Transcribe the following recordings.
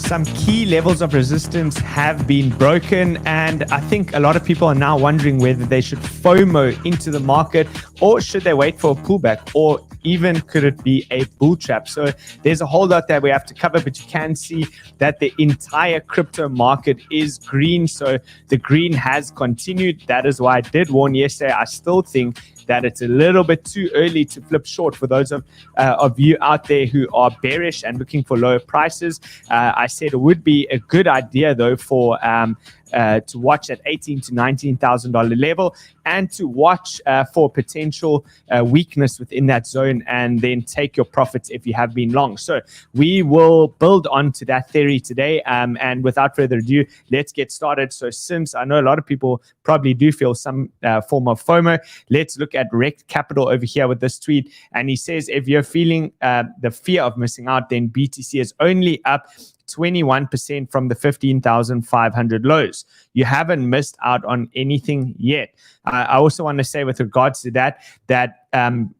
Some key levels of resistance have been broken, and I think a lot of people are now wondering whether they should FOMO into the market or should they wait for a pullback, or even could it be a bull trap? So there's a whole lot that we have to cover, but you can see that the entire crypto market is green. So the green has continued. That is why I did warn yesterday. I still think that it's a little bit too early to flip short for those of you out there who are bearish and looking for lower prices. I said it would be a good idea though for to watch at $18,000 to $19,000 level, and to watch for potential weakness within that zone, and then take your profits if you have been long. So we will build onto that theory today, and without further ado, let's get started. So since I know a lot of people probably do feel some form of FOMO, let's look at Rect Capital over here with this tweet, and he says, if you're feeling the fear of missing out, then BTC is only up 21% from the 15,500 lows. You haven't missed out on anything yet. I also want to say with regards to that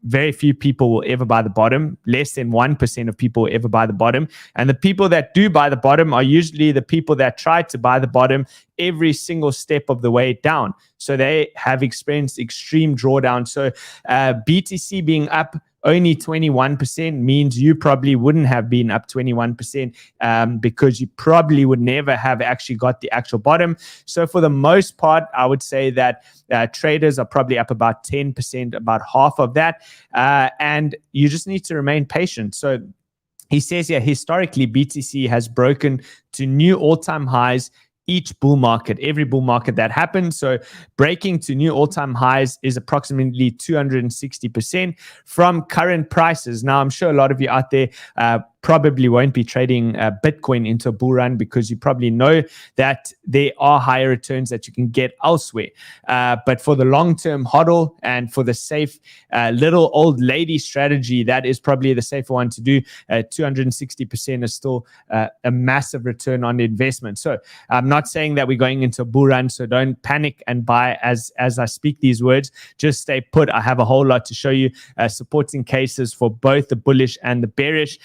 very few people will ever buy the bottom. Less than 1% of people will ever buy the bottom. And the people that do buy the bottom are usually the people that try to buy the bottom every single step of the way down. So they have experienced extreme drawdown. So BTC being up only 21% means you probably wouldn't have been up 21% because you probably would never have actually got the actual bottom. So for the most part, I would say that traders are probably up about 10%, about half of that. And you just need to remain patient. So he says here, historically, BTC has broken to new all-time highs each bull market, every bull market that happens. So breaking to new all-time highs is approximately 260% from current prices. Now, I'm sure a lot of you out there probably won't be trading Bitcoin into a bull run, because you probably know that there are higher returns that you can get elsewhere. But for the long-term hodl and for the safe little old lady strategy, that is probably the safer one to do. 260% is still a massive return on investment. So I'm not saying that we're going into a bull run, so don't panic and buy as I speak these words. Just stay put. I have a whole lot to show you, supporting cases for both the bullish and the bearish.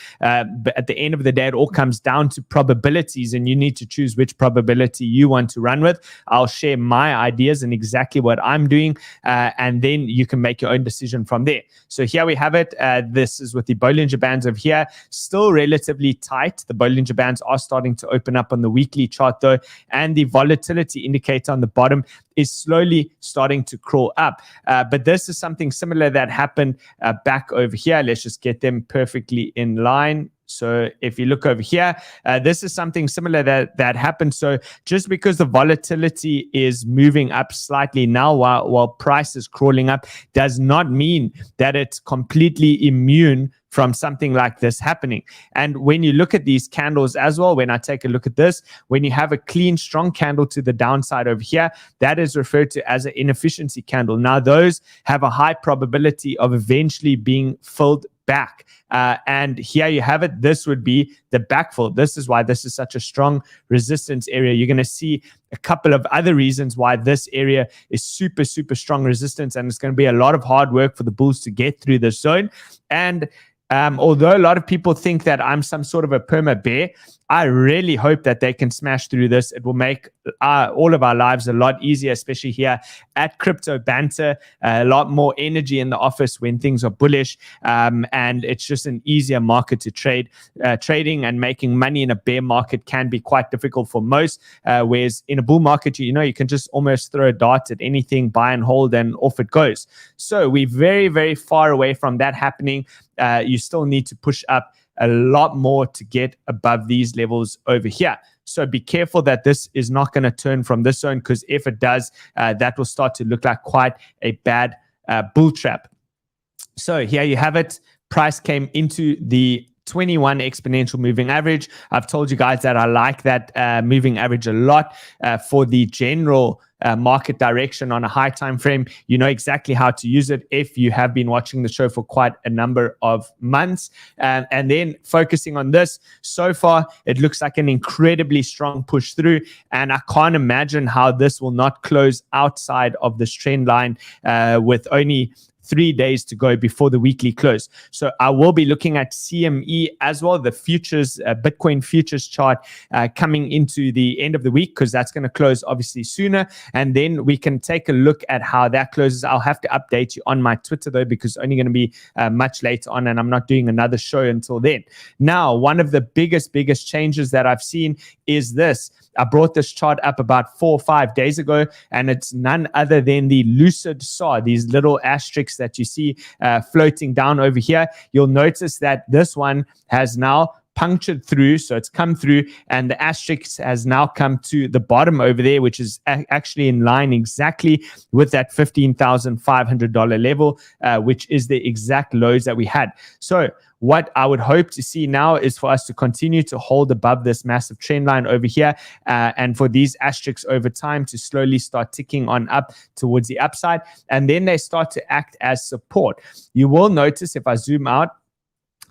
But at the end of the day, it all comes down to probabilities, and you need to choose which probability you want to run with. I'll share my ideas and exactly what I'm doing, and then you can make your own decision from there. So here we have it. This is with the Bollinger Bands over here, still relatively tight. The Bollinger Bands are starting to open up on the weekly chart though, and the volatility indicator on the bottom is slowly starting to crawl up. But this is something similar that happened back over here. Let's just get them perfectly in line. So if you look over here, this is something similar that happened. So just because the volatility is moving up slightly now while price is crawling up, does not mean that it's completely immune from something like this happening. And when you look at these candles as well, when I take a look at this, when you have a clean, strong candle to the downside over here, that is referred to as an inefficiency candle. Now, those have a high probability of eventually being filled back. And here you have it. This would be the backfill. This is why this is such a strong resistance area. You're going to see a couple of other reasons why this area is super, super strong resistance. And it's going to be a lot of hard work for the bulls to get through this zone. And although a lot of people think that I'm some sort of a perma bear, I really hope that they can smash through this. It will make all of our lives a lot easier, especially here at Crypto Banter. A lot more energy in the office when things are bullish, and it's just an easier market to trade. Trading and making money in a bear market can be quite difficult for most, whereas in a bull market, you can just almost throw a dart at anything, buy and hold, and off it goes. So we're very, very far away from that happening. You still need to push up a lot more to get above these levels over here. So be careful that this is not going to turn from this zone, because if it does, that will start to look like quite a bad bull trap. So here you have it. Price came into the 21 exponential moving average. I've told you guys that I like that moving average a lot for the general market direction on a high time frame, you know exactly how to use it if you have been watching the show for quite a number of months. And then focusing on this, so far it looks like an incredibly strong push through, and I can't imagine how this will not close outside of this trend line with only 3 days to go before the weekly close. So I will be looking at CME as well, the futures, Bitcoin futures chart coming into the end of the week, because that's going to close obviously sooner. And then we can take a look at how that closes. I'll have to update you on my Twitter though, because it's only going to be much later on, and I'm not doing another show until then. Now, one of the biggest changes that I've seen is this. I brought this chart up about 4 or 5 days ago, and it's none other than the Lucid SAR, these little asterisks that you see floating down over here. You'll notice that this one has now punctured through, so it's come through, and the asterisk has now come to the bottom over there, which is actually in line exactly with that $15,500 level, which is the exact lows that we had. So what I would hope to see now is for us to continue to hold above this massive trend line over here, and for these asterisks over time to slowly start ticking on up towards the upside, and then they start to act as support. You will notice if I zoom out,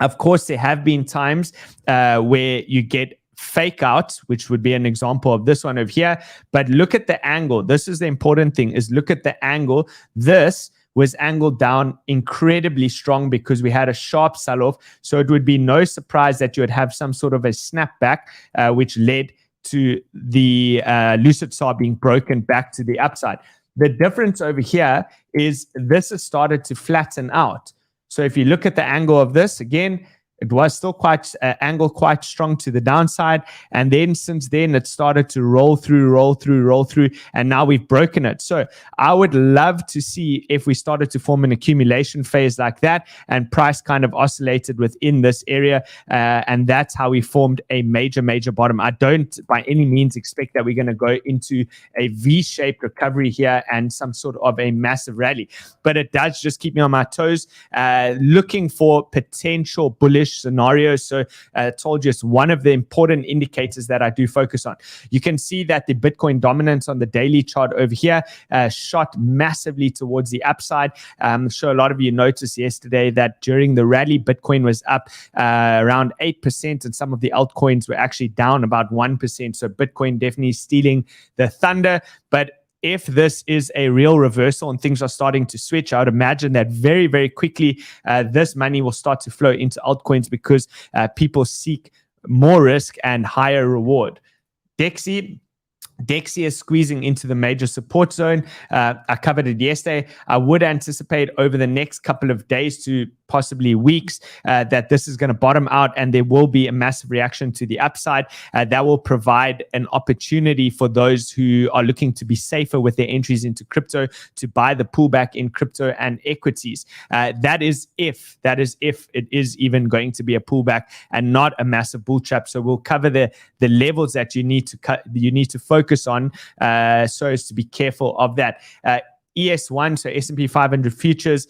of course, there have been times where you get fake out, which would be an example of this one over here. But look at the angle. This is the important thing, is look at the angle. This was angled down incredibly strong because we had a sharp sell-off. So it would be no surprise that you would have some sort of a snapback, which led to the Lucid SAR being broken back to the upside. The difference over here is this has started to flatten out. So if you look at the angle of this, again, it was still quite quite strong to the downside. And then since then, it started to roll through. And now we've broken it. So I would love to see if we started to form an accumulation phase like that, and price kind of oscillated within this area. And that's how we formed a major bottom. I don't by any means expect that we're going to go into a V-shaped recovery here and some sort of a massive rally. But it does just keep me on my toes, looking for potential bullish scenarios. So I told you it's one of the important indicators that I do focus on. You can see that the Bitcoin dominance on the daily chart over here shot massively towards the upside. I'm sure a lot of you noticed yesterday that during the rally, Bitcoin was up around 8%, and some of the altcoins were actually down about 1%. So Bitcoin definitely stealing the thunder. But if this is a real reversal and things are starting to switch, I would imagine that very quickly this money will start to flow into altcoins, because people seek more risk and higher reward. DEXI is squeezing into the major support zone. I covered it yesterday. I would anticipate over the next couple of days to possibly weeks that this is going to bottom out, and there will be a massive reaction to the upside. That will provide an opportunity for those who are looking to be safer with their entries into crypto to buy the pullback in crypto and equities. That is if it is even going to be a pullback and not a massive bull trap. So we'll cover the levels that you need to focus on, so as to be careful of that. ES1, so S&P 500 futures,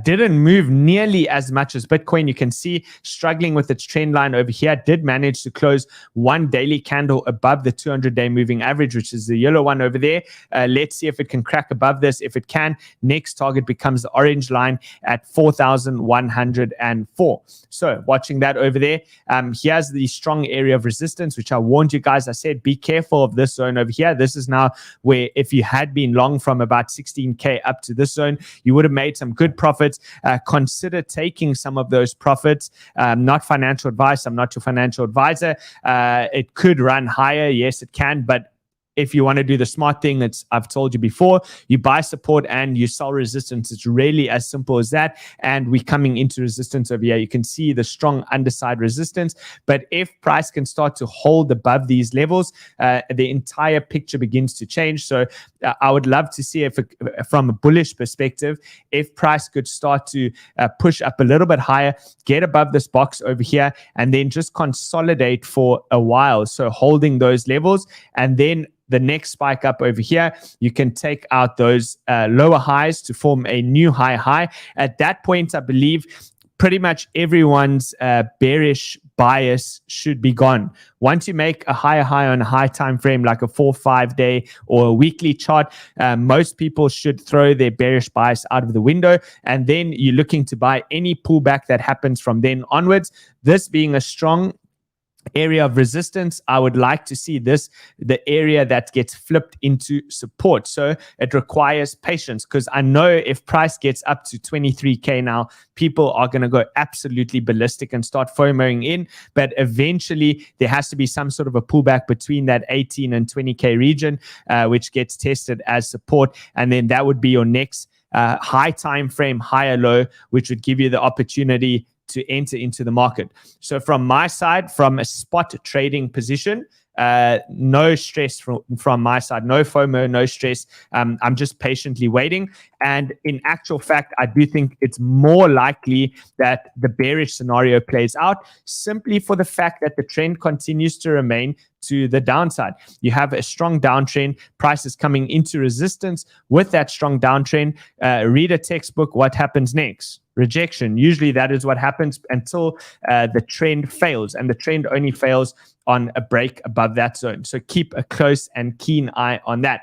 didn't move nearly as much as Bitcoin. You can see struggling with its trend line over here. Did manage to close one daily candle above the 200-day moving average, which is the yellow one over there. Let's see if it can crack above this. If it can, next target becomes the orange line at 4,104. So watching that over there, here's the strong area of resistance, which I warned you guys. I said, be careful of this zone over here. This is now where if you had been long from about 16K up to this zone, you would have made some good profits. Consider taking some of those profits. Not financial advice. I'm not your financial advisor. It could run higher. Yes, it can. But if you want to do the smart thing that I've told you before, you buy support and you sell resistance. It's really as simple as that. And we're coming into resistance over here. You can see the strong underside resistance. But if price can start to hold above these levels, the entire picture begins to change. So I would love to see if, from a bullish perspective, if price could start to push up a little bit higher, get above this box over here, and then just consolidate for a while. So holding those levels, and then the next spike up over here, you can take out those lower highs to form a new high. At that point, I believe pretty much everyone's bearish bias should be gone. Once you make a higher high on a high time frame, like a 4 or 5 day or a weekly chart, most people should throw their bearish bias out of the window, and then you're looking to buy any pullback that happens from then onwards. This being a strong area of resistance, I would like to see this, the area that gets flipped into support. So it requires patience, because I know if price gets up to 23K now, people are going to go absolutely ballistic and start FOMOing in. But eventually there has to be some sort of a pullback between that 18 and 20K region, which gets tested as support. And then that would be your next high time frame, higher low, which would give you the opportunity to enter into the market. So from my side, from a spot trading position, no stress from my side, no FOMO, no stress. I'm just patiently waiting. And in actual fact, I do think it's more likely that the bearish scenario plays out, simply for the fact that the trend continues to remain to the downside. You have a strong downtrend, prices coming into resistance. With that strong downtrend, read a textbook. What happens next? Rejection. Usually that is what happens until the trend fails, and the trend only fails on a break above that zone. So keep a close and keen eye on that.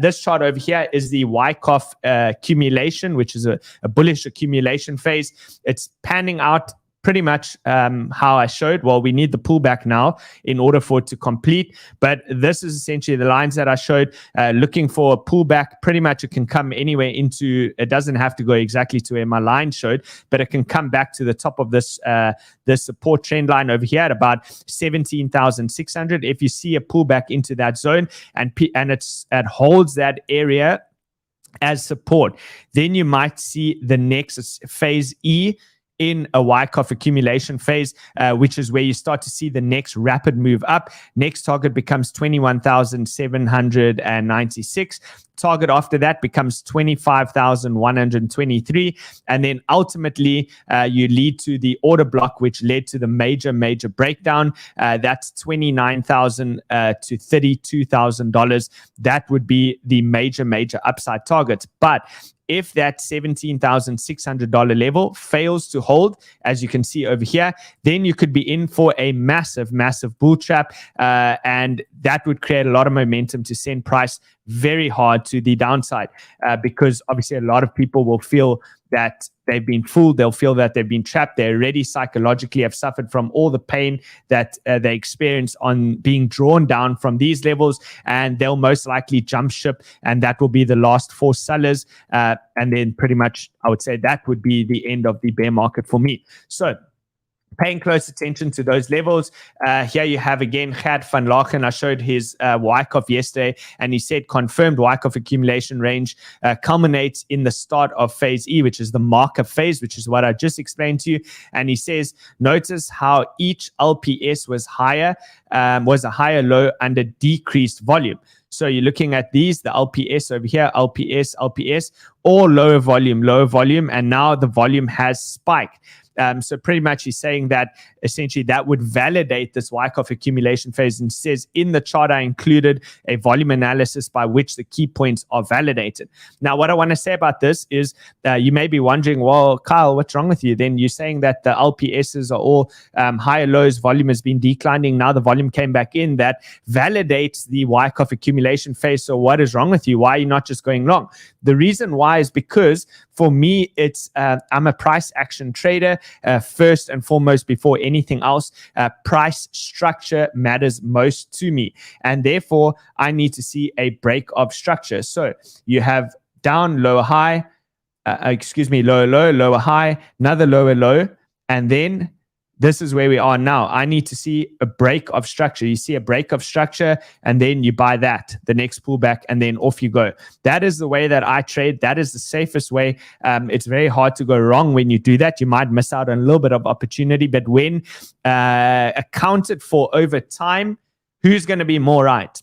This chart over here is the Wyckoff accumulation, which is a bullish accumulation phase. It's panning out pretty much how I showed. Well, we need the pullback now in order for it to complete. But this is essentially the lines that I showed. Looking for a pullback, pretty much it can come anywhere into, it doesn't have to go exactly to where my line showed, but it can come back to the top of this this support trend line over here at about 17,600. If you see a pullback into that zone and it holds that area as support, then you might see the next phase E in a Wyckoff accumulation phase, which is where you start to see the next rapid move up. Next target becomes 21,796. Target after that becomes 25,123. And then ultimately, you lead to the order block, which led to the major breakdown. That's $29,000 to $32,000. That would be the major upside targets. But if that $17,600 level fails to hold, as you can see over here, then you could be in for a massive bull trap, and that would create a lot of momentum to send price very hard to the downside, because obviously a lot of people will feel that they've been fooled. They'll feel that they've been trapped. They already psychologically have suffered from all the pain that they experience on being drawn down from these levels, and they'll most likely jump ship, and that will be the last four sellers. And then pretty much, I would say that would be the end of the bear market for me. So paying close attention to those levels. Here you have again Gert van Laken. I showed his Wyckoff yesterday, and he said confirmed Wyckoff accumulation range culminates in the start of phase E, which is the marker phase, which is what I just explained to you. And he says, notice how each LPS was higher, was a higher low under decreased volume. So you're looking at these, the LPS over here, LPS, all lower volume, and now the volume has spiked. So pretty much he's saying that essentially that would validate this Wyckoff accumulation phase, and says in the chart I included a volume analysis by which the key points are validated. Now what I want to say about this is you may be wondering, well, Kyle, what's wrong with you? Then you're saying that the LPSs are all higher lows, volume has been declining, now the volume came back in. That validates the Wyckoff accumulation phase. So what is wrong with you? Why are you not just going long? The reason why is because for me, it's I'm a price action trader. First and foremost, before anything else, price structure matters most to me, and therefore I need to see a break of structure. So you have down, lower, high, lower low, lower high, another lower low, and then this is where we are now. I need to see a break of structure. You see a break of structure, and then you buy that, the next pullback, and then off you go. That is the way that I trade. That is the safest way. It's very hard to go wrong when you do that. You might miss out on a little bit of opportunity, but when accounted for over time, who's going to be more right?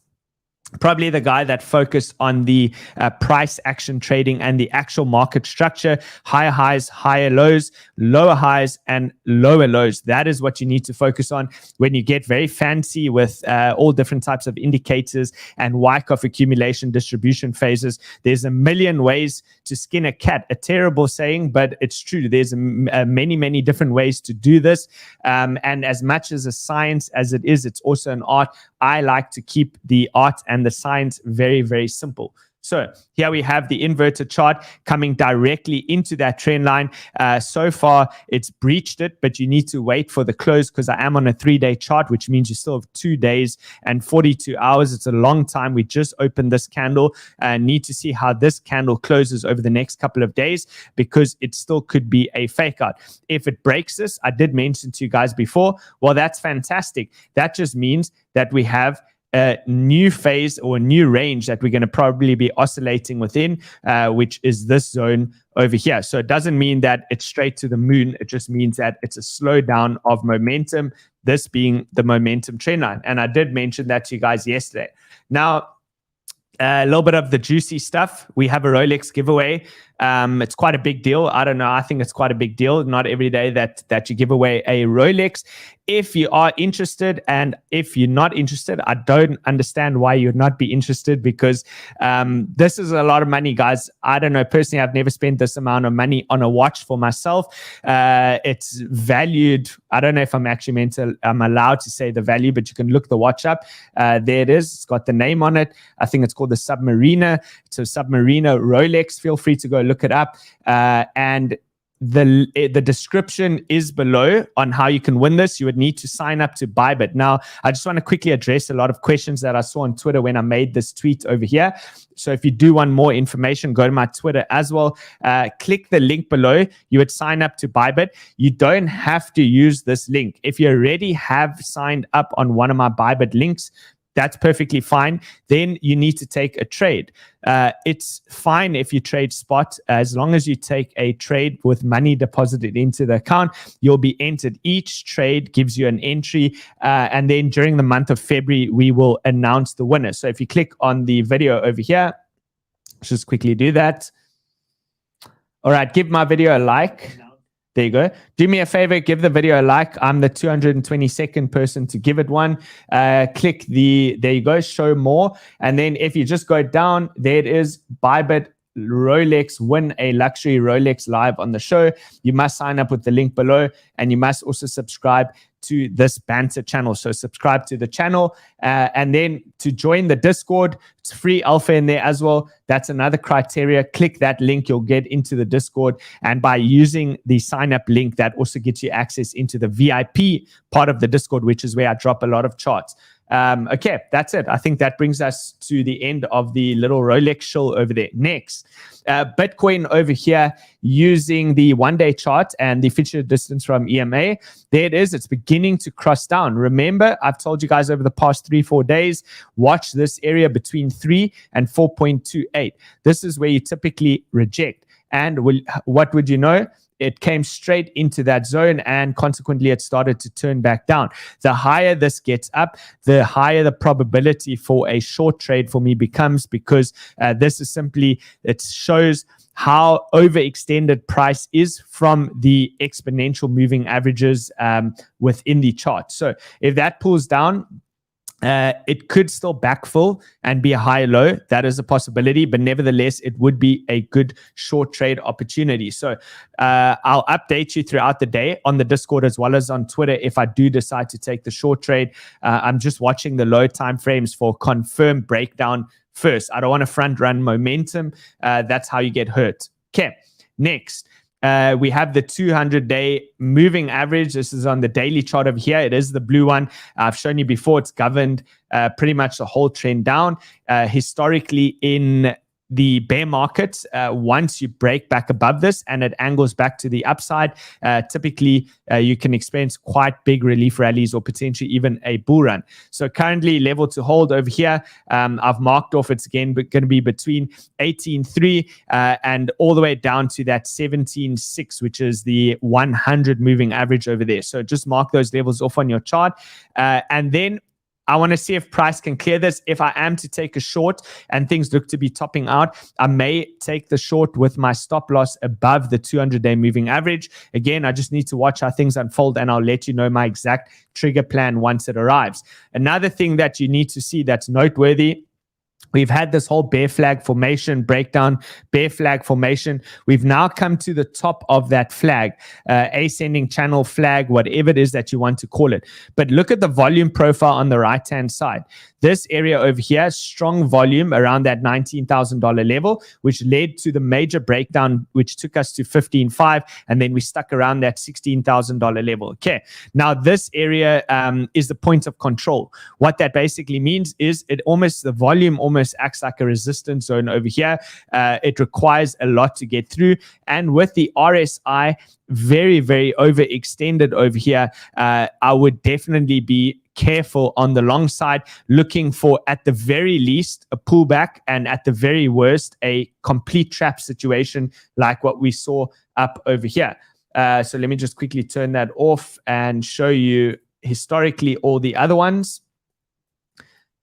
probably the guy that focused on the price action trading and the actual market structure, higher highs, higher lows, lower highs, and lower lows. That is what you need to focus on when you get very fancy with all different types of indicators and Wyckoff accumulation distribution phases. There's a million ways to skin a cat. A terrible saying, but it's true. There's many, many different ways to do this. And as much as a science as it is, it's also an art. I like to keep the art and the science very, very simple. So here we have the inverted chart coming directly into that trend line. So far, it's breached it, but you need to wait for the close because I am on a 3-day chart, which means you still have 2 days and 42 hours. It's a long time. We just opened this candle and need to see how this candle closes over the next couple of days because it still could be a fake out. If it breaks this, I did mention to you guys before, well, that's fantastic. That just means that we have a new phase or a new range that we're going to probably be oscillating within, which is this zone over here. So it doesn't mean that it's straight to the moon. It just means that it's a slowdown of momentum, this being the momentum trend line. And I did mention that to you guys yesterday. Now, a little bit of the juicy stuff. We have a Rolex giveaway. It's quite a big deal. I don't know. I think it's quite a big deal. Not every day that you give away a Rolex. If you are interested, and if you're not interested, I don't understand why you'd not be interested because this is a lot of money, guys. I don't know. Personally, I've never spent this amount of money on a watch for myself. It's valued. I don't know if I'm actually I'm allowed to say the value, but you can look the watch up. There it is. It's got the name on it. I think it's called the Submariner. It's a Submariner Rolex. Feel free to go look it up. And the description is below on how you can win this. You would need to sign up to ByBit. Now, I just want to quickly address a lot of questions that I saw on Twitter when I made this tweet over here. So if you do want more information, go to my Twitter as well. Click the link below. You would sign up to ByBit. You don't have to use this link. If you already have signed up on one of my ByBit links, that's perfectly fine. Then you need to take a trade. It's fine if you trade spot. As long as you take a trade with money deposited into the account, you'll be entered. Each trade gives you an entry. And then during the month of February, we will announce the winner. So if you click on the video over here, let's just quickly do that. All right, give my video a like. There you go. Do me a favor, give the video a like. I'm the 222nd person to give it one. Click there you go, show more. And then if you just go down, there it is, ByBit Rolex, win a luxury Rolex live on the show. You must sign up with the link below, and you must also subscribe to this banter channel. So subscribe to the channel, and then to join the Discord, it's free alpha in there as well. That's another criteria. Click that link, you'll get into the Discord, and by using the sign up link, that also gets you access into the VIP part of the Discord, which is where I drop a lot of charts. Okay, that's it. I think that brings us to the end of the little Rolex show over there. Next, Bitcoin over here using the 1-day chart and the future distance from EMA. There it is. It's beginning to cross down. Remember, I've told you guys over the past 3-4 days, watch this area between 3 and 4.28. This is where you typically reject. And what would you know? It came straight into that zone, and consequently, it started to turn back down. The higher this gets up, the higher the probability for a short trade for me becomes, because this is simply, it shows how overextended price is from the exponential moving averages within the chart. So if that pulls down, it could still backfill and be a high low. That is a possibility, but nevertheless, it would be a good short trade opportunity. So I'll update you throughout the day on the Discord as well as on Twitter if I do decide to take the short trade. I'm just watching the low time frames for confirmed breakdown first. I don't want to front run momentum. That's how you get hurt. Okay, next. We have the 200-day moving average. This is on the daily chart over here. It is the blue one. I've shown you before. It's governed pretty much the whole trend down. Historically, in the bear market, once you break back above this and it angles back to the upside, typically you can experience quite big relief rallies or potentially even a bull run. So currently level to hold over here, I've marked off it's again going to be between 18.3 and all the way down to that 17.6, which is the 100 moving average over there. So just mark those levels off on your chart. And then I want to see if price can clear this. If I am to take a short and things look to be topping out, I may take the short with my stop loss above the 200-day moving average. Again, I just need to watch how things unfold, and I'll let you know my exact trigger plan once it arrives. Another thing that you need to see that's noteworthy, we've had this whole bear flag formation breakdown, bear flag formation. We've now come to the top of that flag, ascending channel flag, whatever it is that you want to call it. But look at the volume profile on the right-hand side. This area over here, strong volume around that $19,000 level, which led to the major breakdown, which took us to 15.5, and then we stuck around that $16,000 level. Okay, now this area is the point of control. What that basically means is the volume almost acts like a resistance zone over here. It requires a lot to get through, and with the RSI very, very overextended over here, I would definitely be careful on the long side, looking for at the very least a pullback, and at the very worst a complete trap situation like what we saw up over here. So let me just quickly turn that off and show you historically all the other ones.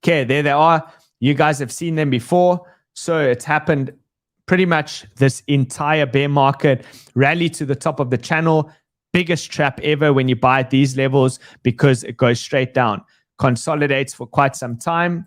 Okay, there they are. You guys have seen them before. So it's happened pretty much this entire bear market, rally to the top of the channel, biggest trap ever when you buy at these levels because it goes straight down, consolidates for quite some time,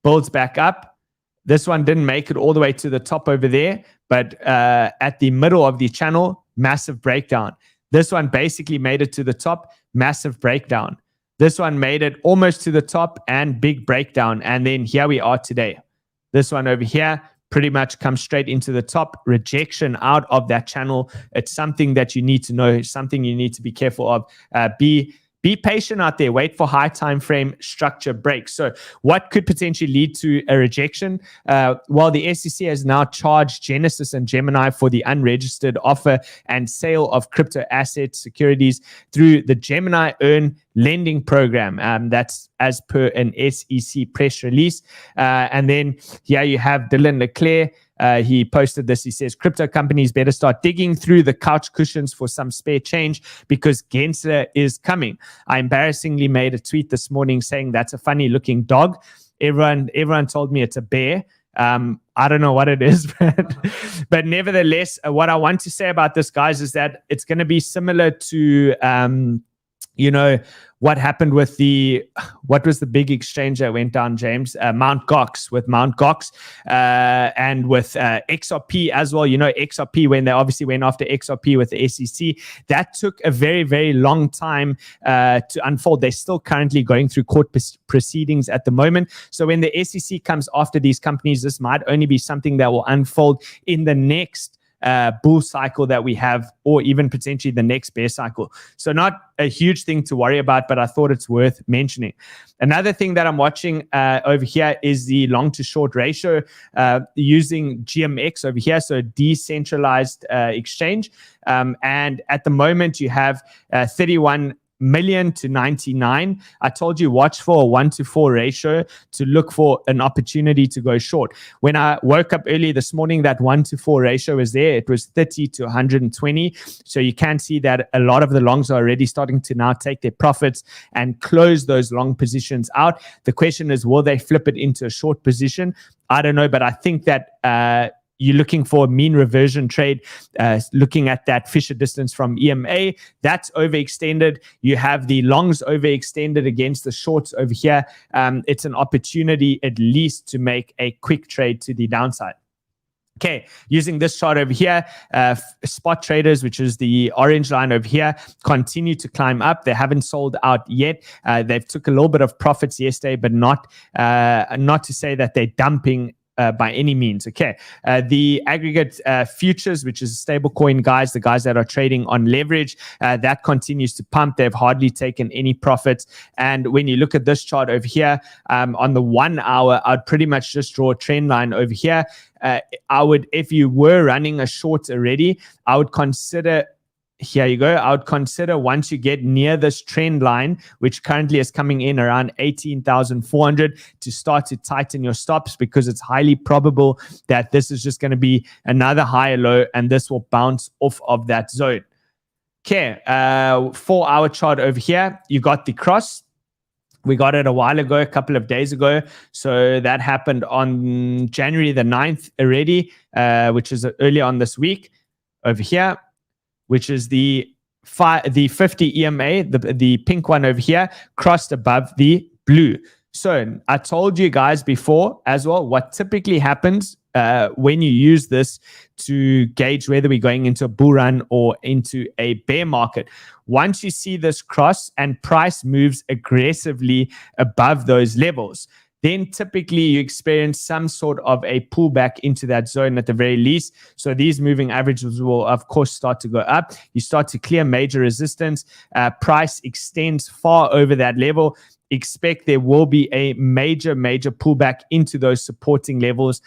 builds back up. This one didn't make it all the way to the top over there, but at the middle of the channel, massive breakdown. This one basically made it to the top, massive breakdown. This one made it almost to the top and big breakdown. And then here we are today. This one over here pretty much comes straight into the top, rejection out of that channel. It's something that you need to know, something you need to be careful of. Be patient out there. Wait for high time frame structure breaks. So what could potentially lead to a rejection? Well, the SEC has now charged Genesis and Gemini for the unregistered offer and sale of crypto asset securities through the Gemini Earn lending program. That's as per an SEC press release. And then here you have Dylan Leclerc. He posted this. He says, crypto companies better start digging through the couch cushions for some spare change because Gensler is coming. I embarrassingly made a tweet this morning saying that's a funny looking dog. Everyone told me it's a bear. I don't know what it is, but nevertheless, what I want to say about this, guys, is that it's going to be similar to what happened with what was the big exchange that went down, James? Mt. Gox, with Mt. Gox and with XRP as well. XRP, when they obviously went after XRP with the SEC, that took a very, very long time to unfold. They're still currently going through court proceedings at the moment. So when the SEC comes after these companies, this might only be something that will unfold in the next bull cycle that we have, or even potentially the next bear cycle. So not a huge thing to worry about, but I thought it's worth mentioning. Another thing that I'm watching over here is the long to short ratio using GMX over here, so decentralized exchange. And at the moment you have 31 million to 99. I told you watch for a 1-to-4 ratio to look for an opportunity to go short. When I woke up early this morning, that 1-to-4 ratio was there. It was 30 to 120. So you can see that a lot of the longs are already starting to now take their profits and close those long positions out. The question is, will they flip it into a short position? I don't know, but I think that you're looking for a mean reversion trade, looking at that Fisher distance from EMA. That's overextended. You have the longs overextended against the shorts over here. It's an opportunity at least to make a quick trade to the downside. Okay, using this chart over here, spot traders, which is the orange line over here, continue to climb up. They haven't sold out yet. They've took a little bit of profits yesterday, but not to say that they're dumping by any means. Okay, the aggregate futures, which is stablecoin guys, the guys that are trading on leverage, that continues to pump. They've hardly taken any profits. And when you look at this chart over here, on the 1 hour, I'd pretty much just draw a trend line over here. I would, if you were running a short already, I would consider. Here you go. I would consider once you get near this trend line, which currently is coming in around 18,400, to start to tighten your stops, because it's highly probable that this is just going to be another higher low and this will bounce off of that zone. Okay, 4 hour chart over here. You got the cross. We got it a while ago, a couple of days ago. So that happened on January the 9th already, which is earlier on this week over here, which is the 50 EMA, the pink one over here, crossed above the blue. So I told you guys before as well what typically happens when you use this to gauge whether we're going into a bull run or into a bear market. Once you see this cross and price moves aggressively above those levels, then typically you experience some sort of a pullback into that zone at the very least. So these moving averages will, of course, start to go up. You start to clear major resistance. Price extends far over that level. Expect there will be a major pullback into those supporting levels,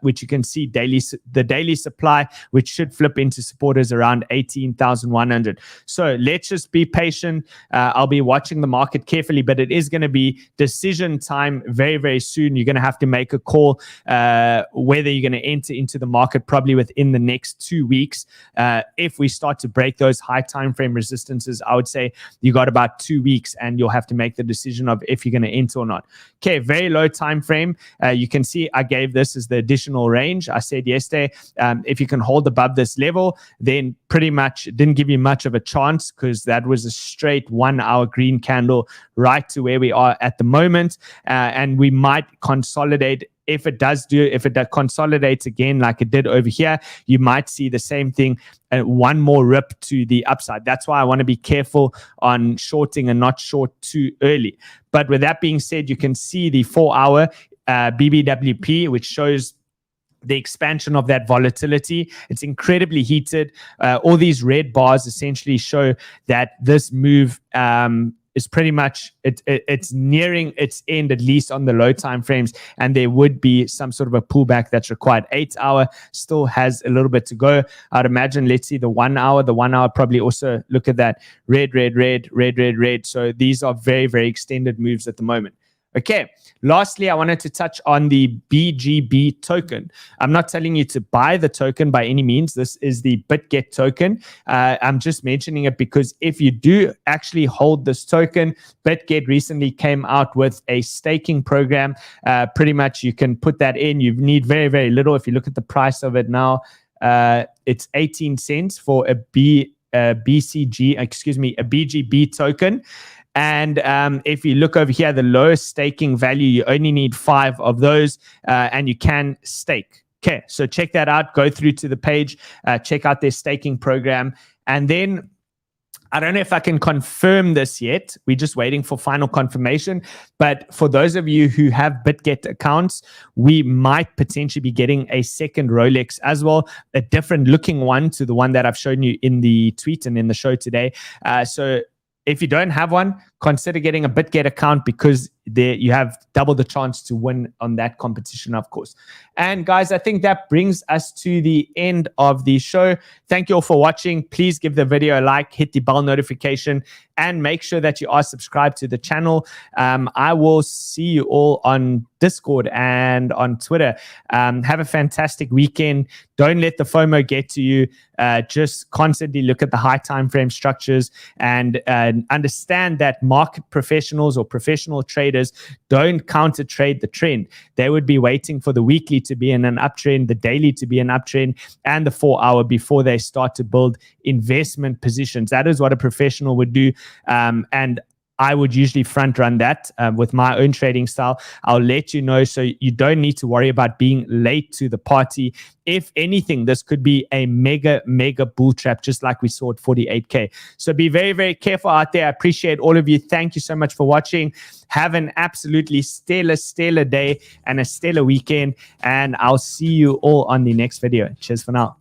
which you can see the daily supply, which should flip into supporters around 18,100. So let's just be patient. I'll be watching the market carefully, but it is going to be decision time very soon. You're going to have to make a call whether you're going to enter into the market probably within the next 2 weeks. If we start to break those high time frame resistances, I would say you got about 2 weeks and you'll have to make the decision of if you're going to enter or not. Okay, very low time frame. You can see I gave this as the additional range. I said yesterday, if you can hold above this level, then pretty much didn't give you much of a chance because that was a straight 1 hour green candle right to where we are at the moment. And we might consolidate. If it consolidates again like it did over here, you might see the same thing, one more rip to the upside. That's why I want to be careful on shorting and not short too early. But with that being said, you can see the 4 hour BBWP, which shows the expansion of that volatility. It's incredibly heated. All these red bars essentially show that this move is pretty much it's nearing its end, at least on the low time frames, and there would be some sort of a pullback that's required. 8 hour still has a little bit to go. I'd imagine, let's see the 1 hour. The 1 hour probably also look at that red. So these are very extended moves at the moment. Okay, lastly, I wanted to touch on the BGB token. I'm not telling you to buy the token by any means. This is the Bitget token. I'm just mentioning it because if you do actually hold this token, Bitget recently came out with a staking program. Pretty much you can put that in. You need very little. If you look at the price of it now, it's 18 cents for a BGB token. And if you look over here, the lowest staking value, you only need 5 of those and you can stake. Okay, so check that out. Go through to the page, check out their staking program. And then I don't know if I can confirm this yet. We're just waiting for final confirmation. But for those of you who have Bitget accounts, we might potentially be getting a second Rolex as well, a different looking one to the one that I've shown you in the tweet and in the show today. So if you don't have one, consider getting a Bitget account because there you have double the chance to win on that competition, of course. And guys, I think that brings us to the end of the show. Thank you all for watching. Please give the video a like, hit the bell notification, and make sure that you are subscribed to the channel. I will see you all on Discord and on Twitter. Have a fantastic weekend. Don't let the FOMO get to you. Just constantly look at the high time frame structures and understand that market professionals or professional traders don't counter trade the trend. They would be waiting for the weekly to be in an uptrend, the daily to be an uptrend, and the 4 hour before they start to build investment positions. That is what a professional would do. And I would usually front run that with my own trading style. I'll let you know so you don't need to worry about being late to the party. If anything, this could be a mega bull trap, just like we saw at 48K. So be very careful out there. I appreciate all of you. Thank you so much for watching. Have an absolutely stellar day and a stellar weekend. And I'll see you all on the next video. Cheers for now.